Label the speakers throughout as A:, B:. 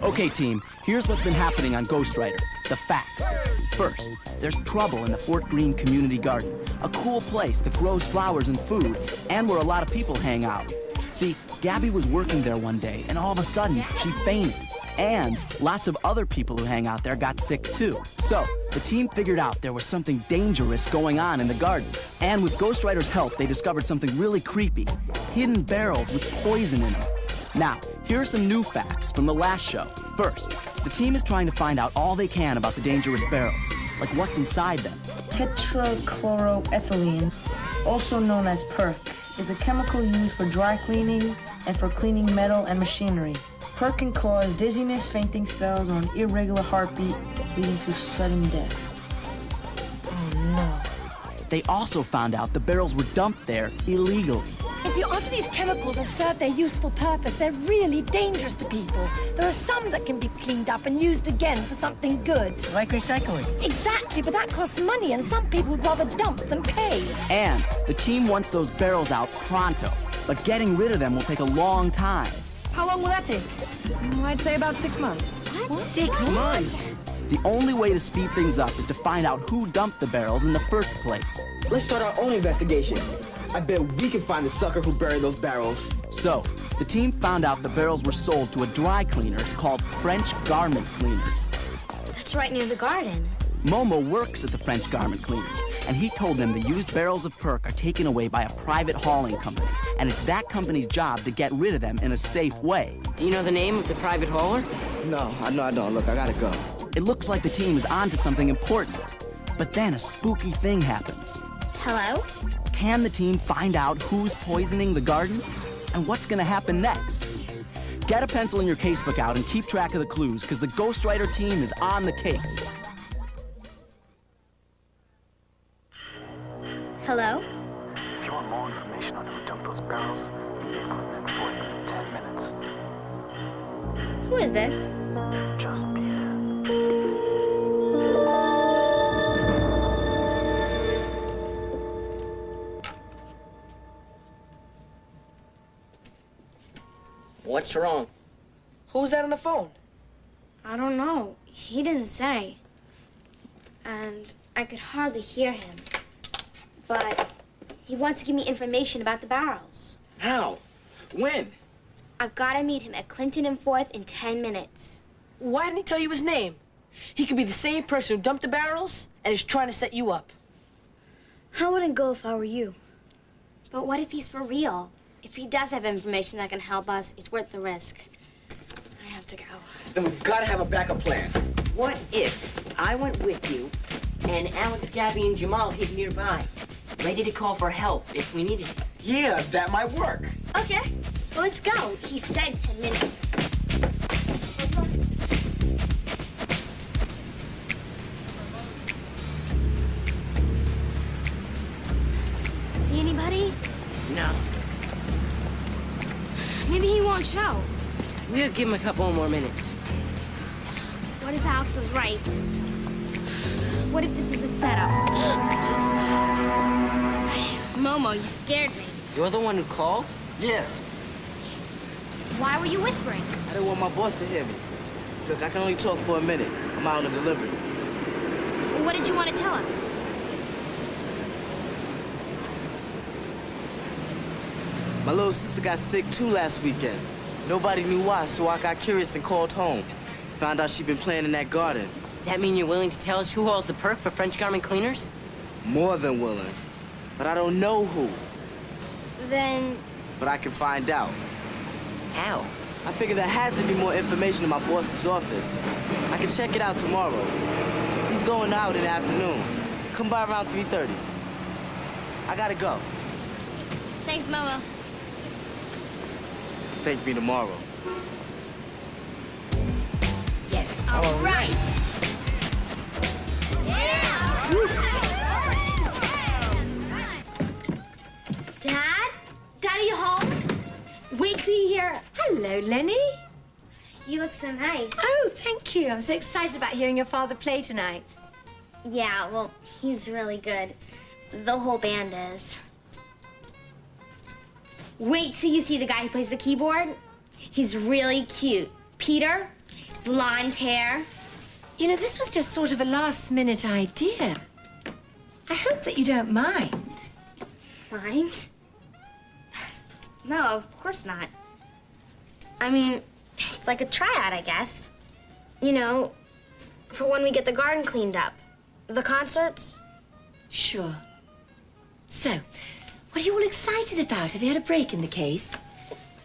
A: Okay, team, here's what's been happening on Ghostwriter. The facts. First, there's trouble in the Fort Greene Community Garden, a cool place that grows flowers and food, and where a lot of people hang out. See, Gabby was working there one day, and all of a sudden, she fainted. And lots of other people who hang out there got sick too. So, the team figured out there was something dangerous going on in the garden. And with Ghostwriter's help, they discovered something really creepy. Hidden barrels with poison in them. Now, here are some new facts from the last show. First, the team is trying to find out all they can about the dangerous barrels, like what's inside them.
B: Tetrachloroethylene, also known as perc, is a chemical used for dry cleaning and for cleaning metal and machinery. Perc can cause dizziness, fainting spells, or an irregular heartbeat, leading to sudden death. Oh, no.
A: They also found out the barrels were dumped there illegally.
C: You see, after these chemicals have served their useful purpose, they're really dangerous to people. There are some that can be cleaned up and used again for something good.
B: Like recycling.
C: Exactly, but that costs money, and some people would rather dump than pay.
A: And the team wants those barrels out pronto, but getting rid of them will take a long time.
B: How long will that take?
D: I'd say about 6 months.
C: What? 6 months?
A: The only way to speed things up is to find out who dumped the barrels in the first place.
E: Let's start our own investigation. I bet we can find the sucker who buried those barrels.
A: So, the team found out the barrels were sold to a dry cleaners called French Garment Cleaners.
C: That's right near the garden.
A: Momo works at the French Garment Cleaners, and he told them the used barrels of perc are taken away by a private hauling company, and it's that company's job to get rid of them in a safe way.
F: Do you know the name of the private hauler?
E: No, I don't. Look, I gotta go.
A: It looks like the team is onto something important, but then a spooky thing happens.
C: Hello?
A: Can the team find out who's poisoning the garden? And what's gonna happen next? Get a pencil and your casebook out and keep track of the clues, because the Ghostwriter team is on the case.
C: Hello?
G: If you want more information on who dumped those barrels, you'll be equivalent for it in 10 minutes.
C: Who is this?
G: Just be there.
F: What's wrong?
B: Who's that on the phone?
H: I don't know. He didn't say. And I could hardly hear him. But he wants to give me information about the barrels.
E: How? When?
H: I've got to meet him at Clinton and 4th in 10 minutes.
B: Why didn't he tell you his name? He could be the same person who dumped the barrels and is trying to set you up.
H: I wouldn't go if I were you. But what if he's for real? If he does have information that can help us, it's worth the risk. I have to go.
E: Then we've gotta have a backup plan.
F: What if I went with you and Alex, Gabby, and Jamal hid nearby, ready to call for help if we needed it?
E: Yeah, that might work.
H: Okay, so let's go. He said 10 minutes. See anybody?
F: No.
H: Maybe he won't show.
F: We'll give him a couple more minutes.
H: What if Alex was right? What if this is a setup? Momo, you scared me.
F: You're the one who called?
E: Yeah.
H: Why were you whispering?
I: I didn't want my boss to hear me. Look, I can only talk for a minute. I'm out on a delivery.
H: What did you want to tell us?
I: My little sister got sick too last weekend. Nobody knew why, so I got curious and called home. Found out she'd been playing in that garden.
F: Does that mean you're willing to tell us who hauls the perc for French Garment Cleaners?
I: More than willing. But I don't know who.
H: Then...
I: But I can find out.
F: How?
I: I figure there has to be more information in my boss's office. I can check it out tomorrow. He's going out in the afternoon. Come by around 3:30. I gotta go.
H: Thanks, Momo.
I: Thank me tomorrow.
F: Yes.
H: All right. Dad? Dad, are you home? Wait till you hear...
D: Hello, Lenny.
H: You look so nice.
D: Oh, thank you. I'm so excited about hearing your father play tonight.
H: Yeah, well, he's really good. The whole band is. Wait till you see the guy who plays the keyboard. He's really cute. Peter, blonde hair.
D: You know, this was just sort of a last-minute idea. I hope that you don't mind.
H: Mind? No, of course not. I mean, it's like a tryout, I guess. You know, for when we get the garden cleaned up. The concerts.
D: Sure. So, what are you all excited about? Have you had a break in the case?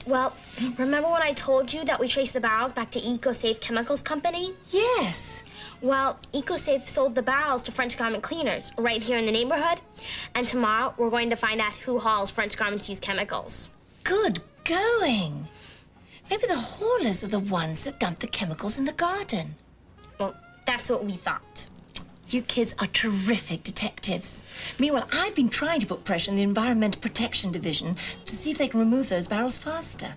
H: Well, remember when I told you that we traced the barrels back to EcoSafe Chemicals Company?
D: Yes.
H: Well, EcoSafe sold the barrels to French garment cleaners right here in the neighborhood. And tomorrow, we're going to find out who hauls French garments use chemicals.
D: Good going. Maybe the haulers are the ones that dump the chemicals in the garden.
H: Well, that's what we thought.
D: You kids are terrific detectives. Meanwhile, I've been trying to put pressure on the Environmental Protection Division to see if they can remove those barrels faster.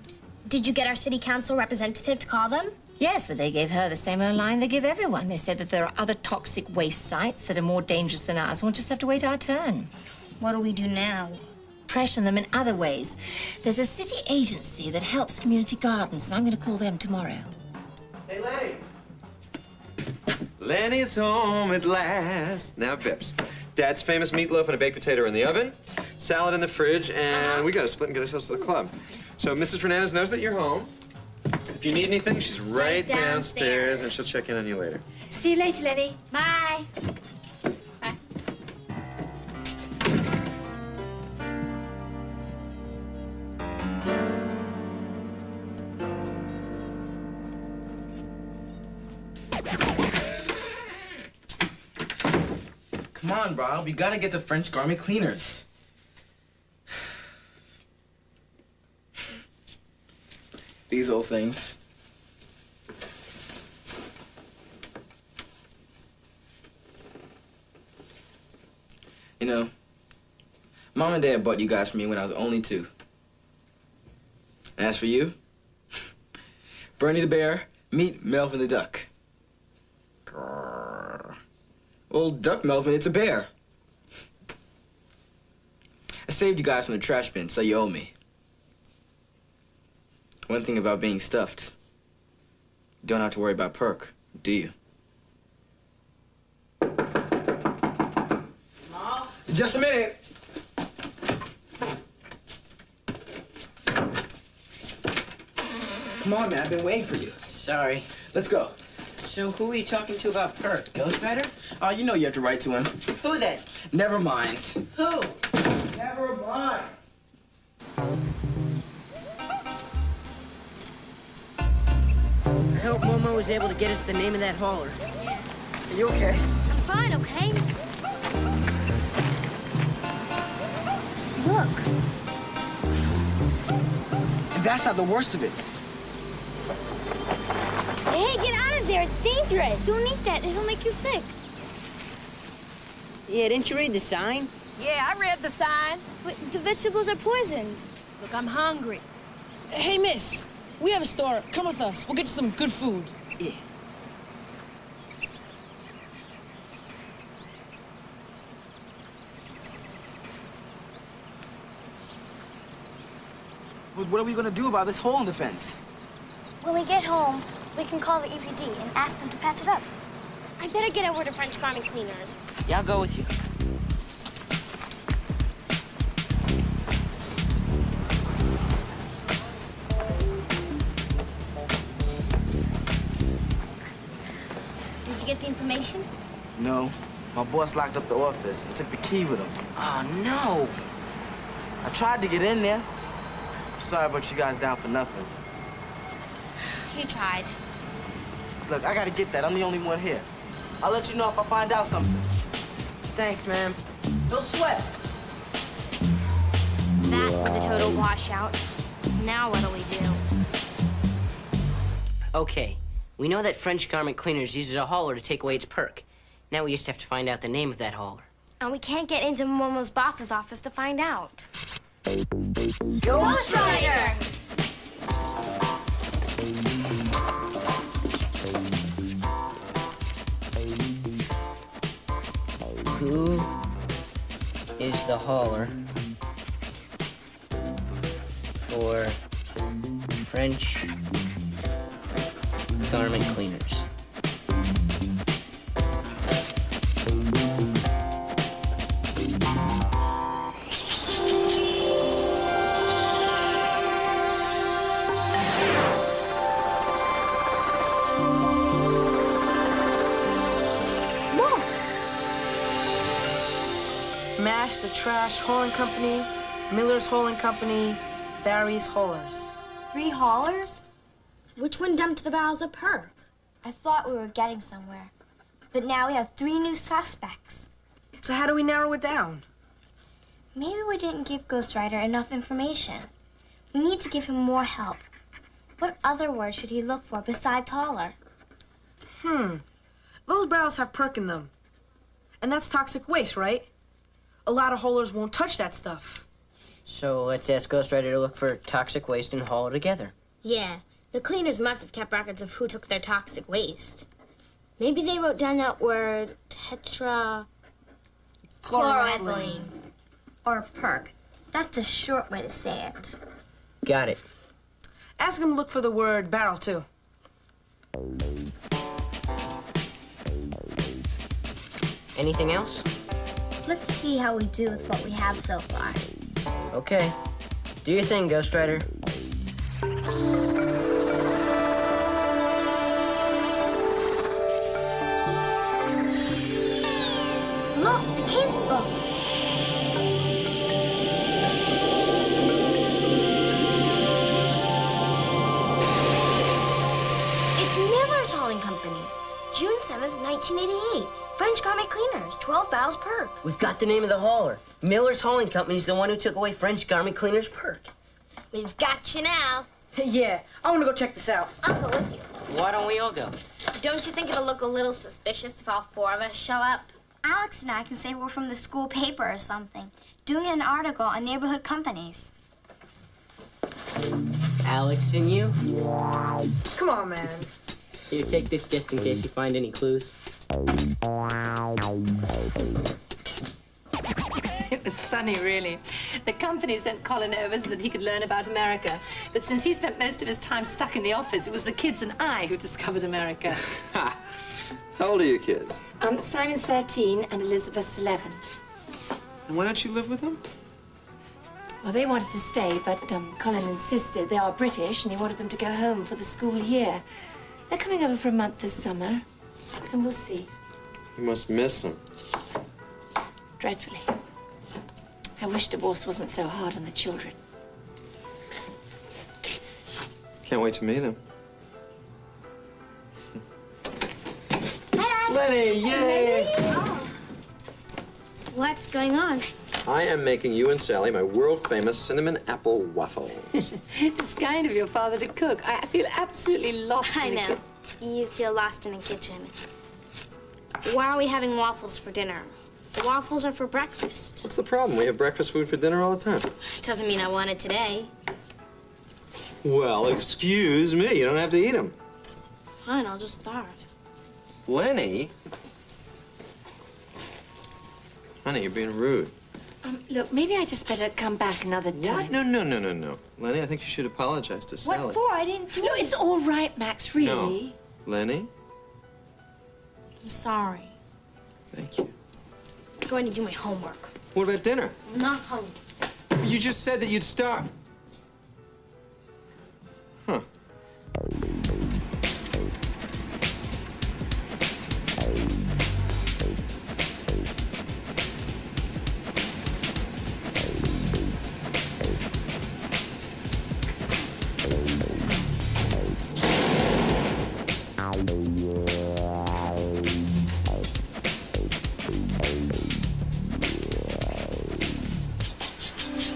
H: Did you get our city council representative to call them?
D: Yes, but they gave her the same old line they give everyone. They said that there are other toxic waste sites that are more dangerous than ours. We'll just have to wait our turn.
H: What do we do now?
D: Pressure them in other ways. There's a city agency that helps community gardens, and I'm going to call them tomorrow.
J: Hey, Lenny. Lenny's home at last. Now, Bips. Dad's famous meatloaf and a baked potato are in the oven, salad in the fridge, and we got to split and get ourselves to the club. So Mrs. Fernandez knows that you're home. If you need anything, she's right downstairs, and she'll check in on you later.
D: See you later, Lenny.
H: Bye. Bye.
E: Come on, bro. We gotta get to French garment cleaners. These old things. You know, Mom and Dad bought you guys for me when I was only 2. And as for you, Bernie the bear, meet Melvin the duck. Grrr. Well, duck Melvin, it's a bear. I saved you guys from the trash bin, so you owe me. One thing about being stuffed, you don't have to worry about Perk, do you? Mom? Just a minute. Come on, man, I've been waiting for you.
F: Sorry.
E: Let's go.
F: So who are you talking to about Perk? Ghostwriter?
E: Oh, you know you have to write to him.
F: Who then?
E: Never mind.
F: Who?
E: Never mind.
F: I hope Momo was able to get us the name of that hauler.
E: Are you okay?
H: I'm fine, okay? Look.
E: And that's not the worst of it.
H: Hey, get out of there. It's dangerous. Don't eat that. It'll make you sick.
F: Yeah, didn't you read the sign?
C: Yeah, I read the sign.
H: But the vegetables are poisoned.
C: Look, I'm hungry.
B: Hey, miss, we have a store. Come with us. We'll get you some good food.
E: Yeah. What are we gonna do about this hole in the fence?
H: When we get home, we can call the EPD and ask them to patch it up. I better get over to French garment cleaners.
F: Yeah, I'll go with you.
H: Did you get the information?
I: No. My boss locked up the office and took the key with him.
F: Oh, no.
I: I tried to get in there. I'm sorry about you guys down for nothing.
H: You tried.
I: Look, I gotta get that. I'm the only one here. I'll let you know if I find out something.
F: Thanks, ma'am.
I: No sweat.
H: That was a total washout. Now what do we do?
F: Okay, we know that French garment cleaners uses a hauler to take away its perk. Now we just have to find out the name of that hauler.
H: And we can't get into Momo's boss's office to find out.
C: Ghostwriter!
F: Who is the hauler for French garment cleaners.
B: Mash the Trash Hauling Company, Miller's Hauling Company, Barry's Haulers.
H: 3 haulers? Which one dumped the barrels of perk?
K: I thought we were getting somewhere. But now we have 3 new suspects.
B: So how do we narrow it down?
K: Maybe we didn't give Ghostwriter enough information. We need to give him more help. What other word should he look for besides hauler?
B: Those barrels have perk in them. And that's toxic waste, right? A lot of haulers won't touch that stuff.
F: So let's ask Ghostwriter to look for toxic waste and haul it together.
H: Yeah, the cleaners must have kept records of who took their toxic waste. Maybe they wrote down that word
K: Chloroethylene. Or perk. That's the short way to say it.
F: Got it.
B: Ask him to look for the word barrel, too.
F: Anything else?
K: Let's see how we do with what we have so far.
F: Okay. Do your thing, Ghostwriter.
K: Look, the casebook.
H: It's Miller's Hauling Company. June 7th, 1988. French garment cleaners, 12 barrels perk.
F: We've got the name of the hauler. Miller's Hauling Company's the one who took away French garment cleaners' perk.
H: We've got you now.
B: Yeah, I want to go check this out.
H: I'll go with you.
F: Why don't we all go?
H: Don't you think it'll look a little suspicious if all 4 of us show up?
K: Alex and I can say we're from the school paper or something, doing an article on neighborhood companies.
F: Alex and you?
B: Come on, man.
F: Here, take this just in case you find any clues.
L: It was funny, really. The company sent Colin over so that he could learn about America. But since he spent most of his time stuck in the office, it was the kids and I who discovered America.
J: How old are your kids?
D: Simon's 13 and Elizabeth's 11.
J: And why don't you live with them?
D: Well, they wanted to stay, but Colin insisted. They are British, and he wanted them to go home for the school year. They're coming over for a month this summer, and we'll see.
J: You must miss them.
D: Dreadfully. I wish divorce wasn't so hard on the children.
J: Can't wait to meet them.
H: Hi, Dad.
J: Lenny, yay!
H: Oh. What's going on?
J: I am making you and Sally my world-famous cinnamon apple waffle.
L: It's kind of your father to cook. I feel absolutely lost
H: I
L: in the
H: know. You feel lost in a kitchen. Why are we having waffles for dinner? The waffles are for breakfast.
J: What's the problem? We have breakfast food for dinner all the time.
H: Doesn't mean I want it today.
J: Well, excuse me. You don't have to eat them.
H: Fine, I'll just start.
J: Lenny? Honey, you're being rude.
D: Look, maybe I just better come back another time.
J: What? No. Lenny, I think you should apologize to Sally.
D: What for? I didn't do it. No, it's all right, Max, really.
J: No. Lenny?
H: I'm sorry.
J: Thank you.
H: I'm going to do my homework.
J: What about dinner?
H: I'm not home.
J: You just said that you'd start. Huh.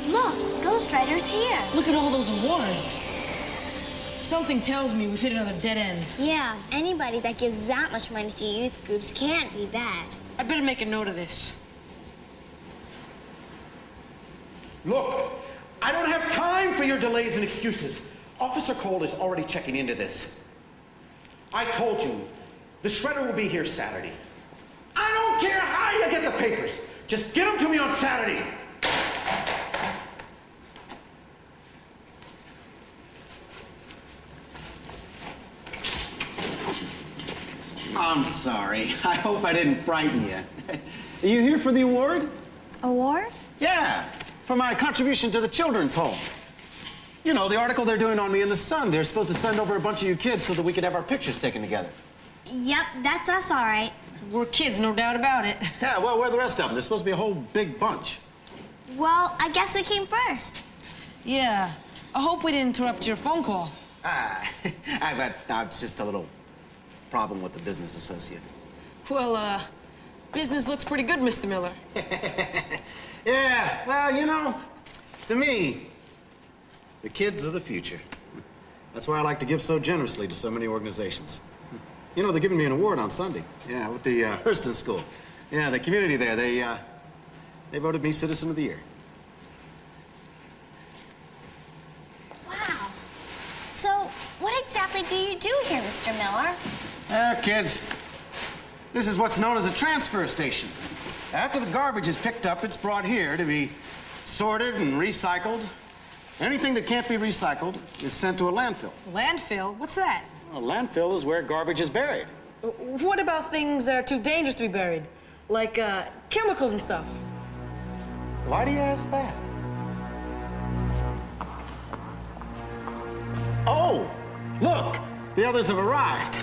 K: Look, Ghostwriter's here.
B: Look at all those awards. Something tells me we've hit another dead end.
K: Yeah, anybody that gives that much money to youth groups can't be bad.
B: I better make a note of this.
M: Look, I don't have time for your delays and excuses. Officer Cole is already checking into this. I told you, the shredder will be here Saturday. I don't care how you get the papers. Just get them to me on Saturday. I'm sorry. I hope I didn't frighten you. Are you here for the award?
K: Award?
M: Yeah, for my contribution to the children's home. You know, the article they're doing on me in the Sun. They're supposed to send over a bunch of you kids so that we could have our pictures taken together.
K: Yep, that's us, all right.
B: We're kids, no doubt about it.
M: Yeah, well, where are the rest of them? There's supposed to be a whole big bunch.
K: Well, I guess we came first.
B: Yeah, I hope we didn't interrupt your phone call.
M: It's just a little problem with the business associate.
B: Well, business looks pretty good, Mr. Miller.
M: Yeah, well, you know, to me, the kids are the future. That's why I like to give so generously to so many organizations. You know, they're giving me an award on Sunday. Yeah, with the Hurston School. Yeah, the community there, they voted me Citizen of the Year.
K: Wow. So, what exactly do you do here, Mr. Miller?
M: Kids, this is what's known as a transfer station. After the garbage is picked up, it's brought here to be sorted and recycled. Anything that can't be recycled is sent to a landfill.
B: Landfill? What's that?
M: A landfill is where garbage is buried.
B: What about things that are too dangerous to be buried? Like, chemicals and stuff.
M: Why do you ask that? Oh, look, the others have arrived.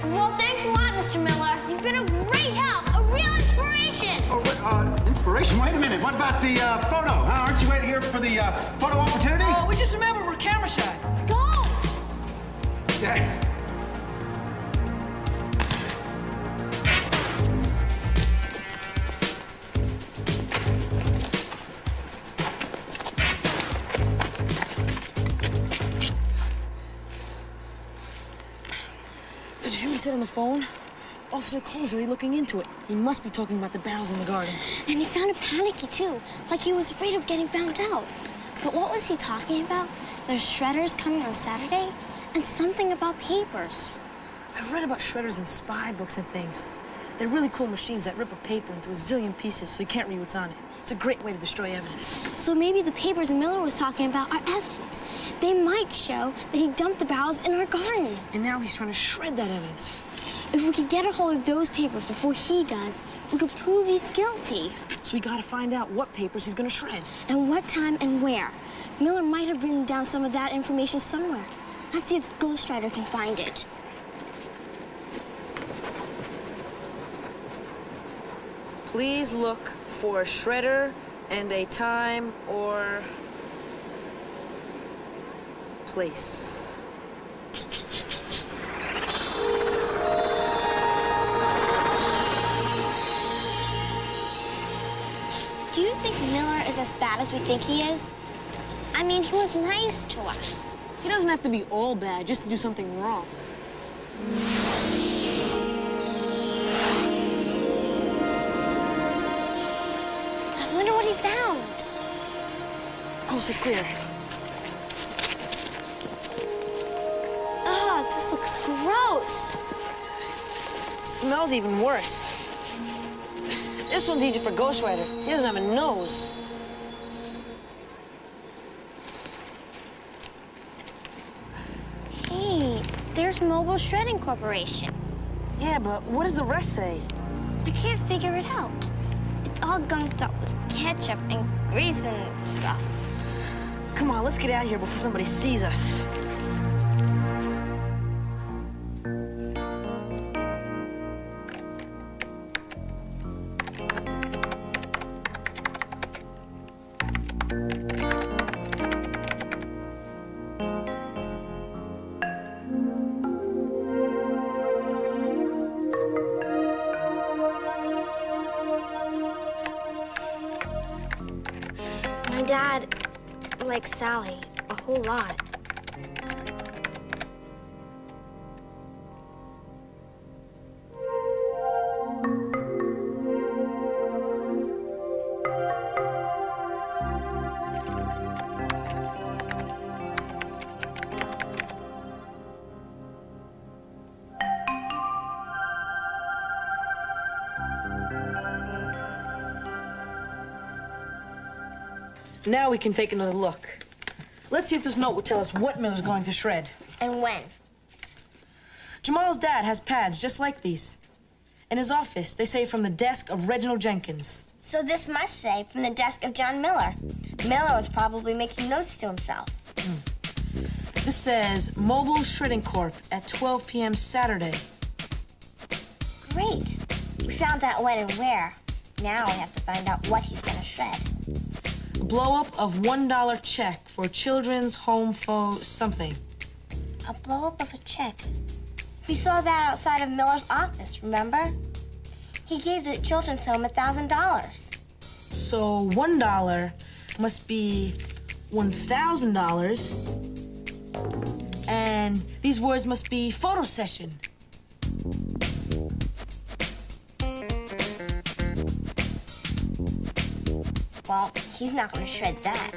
K: Well, thanks a lot, Mr. Miller. You've been a great help, a real inspiration.
M: Oh, inspiration? Wait a minute. What about the photo? Huh? Aren't you waiting here for the photo opportunity?
B: Oh, we just remembered we're camera shy.
K: Let's go.
M: Yeah.
B: Did you hear what he said on the phone? Officer Cole's already looking into it. He must be talking about the barrels in the garden.
K: And he sounded panicky, too, like he was afraid of getting found out. But what was he talking about? There's shredders coming on Saturday, and something about papers.
B: I've read about shredders in spy books and things. They're really cool machines that rip a paper into a zillion pieces so you can't read what's on it. It's a great way to destroy evidence.
K: So maybe the papers Miller was talking about are evidence. They might show that he dumped the barrels in our garden.
B: And now he's trying to shred that evidence.
K: If we could get a hold of those papers before he does, we could prove he's guilty.
B: So we gotta find out what papers he's gonna shred.
K: And what time and where. Miller might have written down some of that information somewhere. Let's see if Ghostwriter can find it.
B: Please look for a shredder and a time or place.
K: Do you think Miller is as bad as we think he is? I mean, he was nice to us.
B: He doesn't have to be all bad just to do something wrong.
K: I wonder what he found.
B: Coast is clear.
K: Ugh, this looks gross.
B: It smells even worse. This one's easy for Ghostwriter. He doesn't have a nose.
K: Hey, there's Mobile Shredding Corporation.
B: Yeah, but what does the rest say?
K: I can't figure it out. It's all gunked up with ketchup and grease and stuff.
B: Come on, let's get out of here before somebody sees us.
H: My dad likes Sally a whole lot.
B: Now we can take another look. Let's see if this note will tell us what Miller's going to shred.
K: And when?
B: Jamal's dad has pads just like these. In his office, they say from the desk of Reginald Jenkins.
K: So this must say from the desk of John Miller. Miller was probably making notes to himself.
B: This says Mobile Shredding Corp at 12 p.m. Saturday.
K: Great. We found out when and where. Now we have to find out what he's gonna shred.
B: Blow-up of $1 check for Children's Home for something.
K: A blow-up of a check. We saw that outside of Miller's office, remember? He gave the children's home $1,000.
B: So $1 must be $1,000. And these words must be photo session.
K: Well, he's not gonna shred that.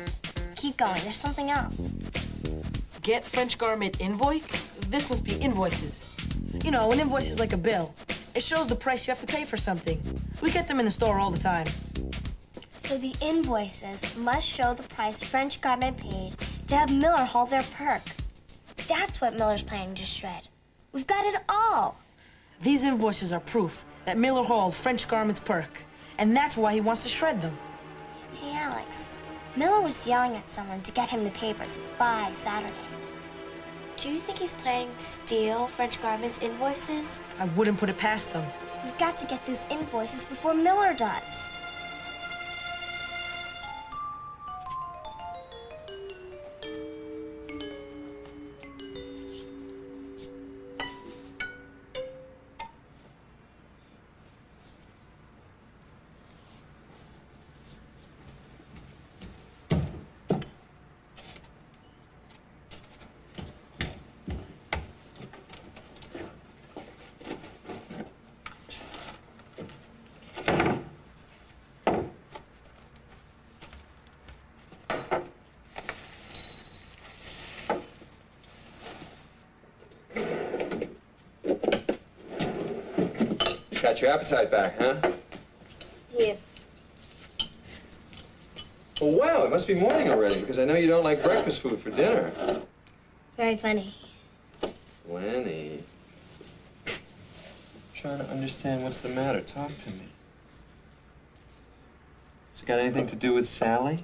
K: Keep going, there's something else.
B: Get French garment invoice? This must be invoices. You know, an invoice is like a bill. It shows the price you have to pay for something. We get them in the store all the time.
K: So the invoices must show the price French Garment paid to have Miller haul their perk. That's what Miller's planning to shred. We've got it all.
B: These invoices are proof that Miller hauled French Garment's perk, and that's why he wants to shred them.
K: Hey, Alex, Miller was yelling at someone to get him the papers by Saturday. Do you think he's planning to steal French Garment's invoices?
B: I wouldn't put it past them.
K: We've got to get those invoices before Miller does.
J: Got your appetite back, huh?
K: Yeah.
J: Well, wow, it must be morning already, because I know you don't like breakfast food for dinner.
K: Very funny.
J: Lenny. I'm trying to understand what's the matter. Talk to me. Has it got anything to do with Sally?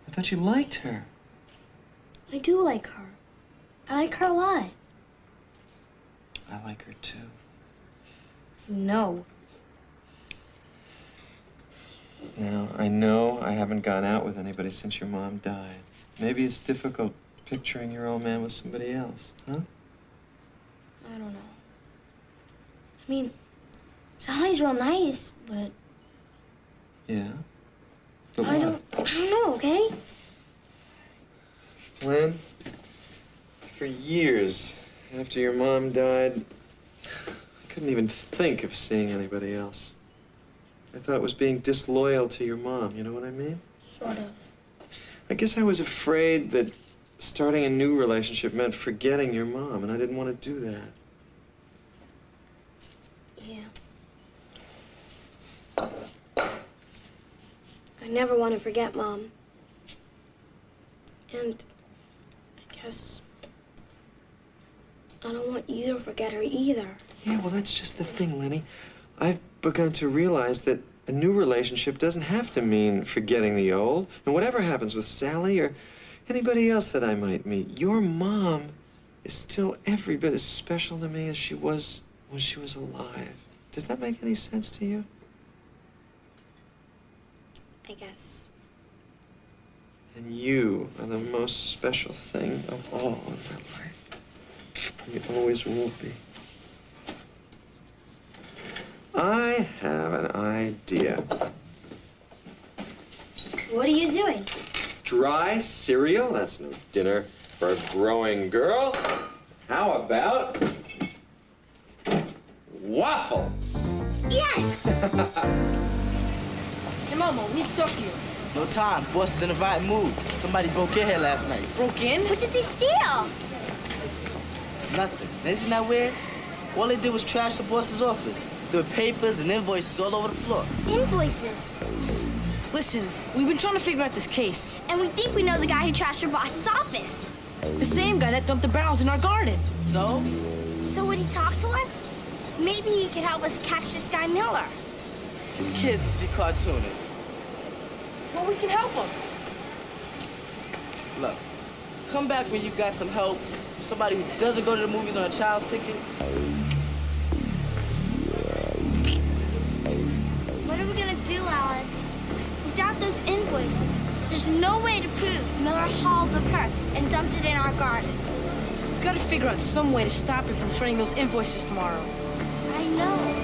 J: I thought you liked her.
K: I do like her. I like her a lot.
J: I like her, too.
K: No.
J: Now, I know I haven't gone out with anybody since your mom died. Maybe it's difficult picturing your old man with somebody else, huh?
K: I don't know. I mean, Sally's real nice, but
J: Yeah? But
K: I
J: what?
K: don't know, okay?
J: Len, for years after your mom died, I couldn't even think of seeing anybody else. I thought it was being disloyal to your mom, you know what I mean?
K: Sort of.
J: I guess I was afraid that starting a new relationship meant forgetting your mom, and I didn't want to do that.
K: Yeah. I never want to forget Mom. And I guess I don't want you to forget her either.
J: Yeah, well, that's just the thing, Lenny. I've begun to realize that a new relationship doesn't have to mean forgetting the old. And whatever happens with Sally or anybody else that I might meet, your mom is still every bit as special to me as she was when she was alive. Does that make any sense to you?
K: I guess.
J: And you are the most special thing of all in my life. You always will be. I have an idea.
K: What are you doing?
J: Dry cereal? That's no dinner for a growing girl. How about waffles?
K: Yes!
B: Hey, Momo, we need to talk to you.
I: No time. Boss is in a right mood. Somebody broke in here last night.
B: Broke in?
K: What did they steal?
I: Nothing. Isn't that weird? All they did was trash the boss's office. There were papers and invoices all over the floor.
K: Invoices.
B: Listen, we've been trying to figure out this case.
K: And we think we know the guy who trashed your boss's office.
B: The same guy that dumped the barrels in our garden.
I: So?
K: So would he talk to us? Maybe he could help us catch this guy Miller.
I: You kids must be cartooning.
B: Well, we can help him.
I: Look, come back when you got some help. Somebody who doesn't go to the movies on a child's ticket.
K: What are we gonna do, Alex? Without those invoices, there's no way to prove Miller hauled the perk and dumped it in our garden.
B: We've got to figure out some way to stop him from shredding those invoices tomorrow.
K: I know.